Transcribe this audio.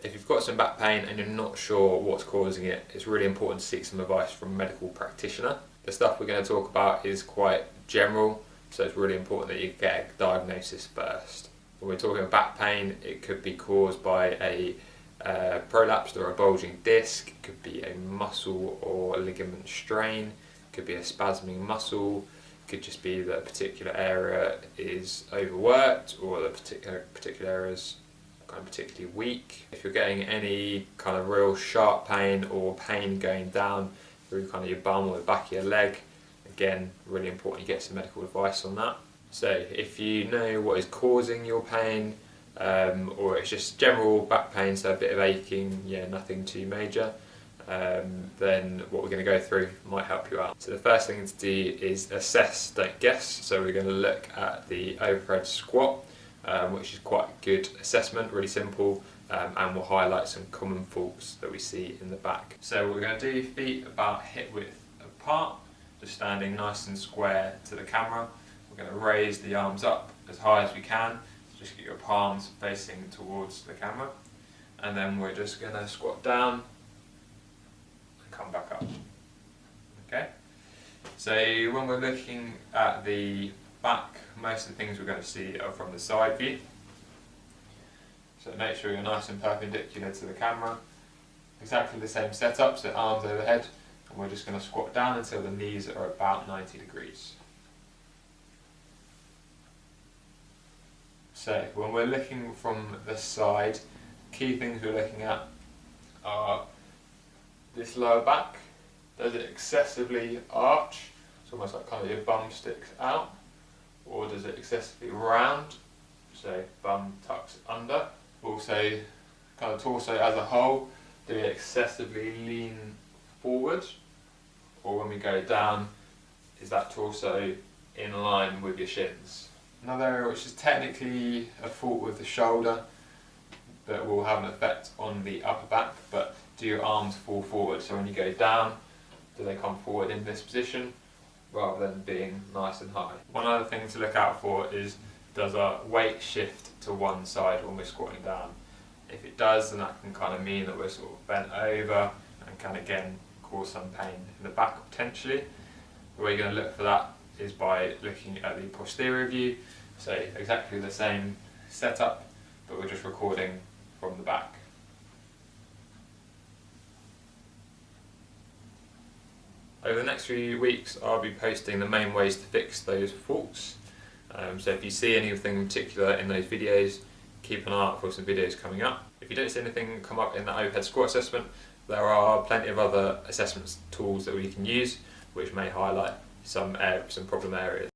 If you've got some back pain and you're not sure what's causing it, it's really important to seek some advice from a medical practitioner. The stuff we're going to talk about is quite general, so it's really important that you get a diagnosis first. When we're talking about back pain, it could be caused by a prolapsed or a bulging disc, it could be a muscle or ligament strain, it could be a spasming muscle, it could just be that a particular area is overworked or the particular area is kind of particularly weak. If you're getting any kind of real sharp pain or pain going down through kind of your bum or the back of your leg, again, really important you get some medical advice on that. So if you know what is causing your pain, or it's just general back pain, so a bit of aching, yeah, nothing too major, then what we're going to go through might help you out. So the first thing to do is assess, don't guess. So we're going to look at the overhead squat, which is quite a good assessment, really simple, and will highlight some common faults that we see in the back. So we're going to do feet about hip width apart, just standing nice and square to the camera. We're going to raise the arms up as high as we can, so just get your palms facing towards the camera, and then we're just going to squat down and come back up. Okay, so when we're looking at the back, most of the things we're going to see are from the side view, so make sure you're nice and perpendicular to the camera. Exactly the same setup, so arms overhead, and we're just going to squat down until the knees are about 90 degrees. So when we're looking from the side, key things we're looking at are this lower back. Does it excessively arch? It's almost like kind of your bum sticks out. Or does it excessively round? So bum tucks under. Also, kind of torso as a whole, do we excessively lean forward? Or when we go down, is that torso in line with your shins? Another area which is technically a fault with the shoulder that will have an effect on the upper back, but do your arms fall forward? So when you go down, do they come forward in this position rather than being nice and high? One other thing to look out for is, does our weight shift to one side when we're squatting down? If it does, then that can kind of mean that we're sort of bent over and can again cause some pain in the back potentially. The way you're going to look for that is by looking at the posterior view, so exactly the same setup, but we're just recording from the back. Over the next few weeks, I'll be posting the main ways to fix those faults. So if you see anything in particular in those videos, keep an eye out for some videos coming up. If you don't see anything come up in the overhead squat assessment, there are plenty of other assessment tools that we can use, which may highlight some problem areas.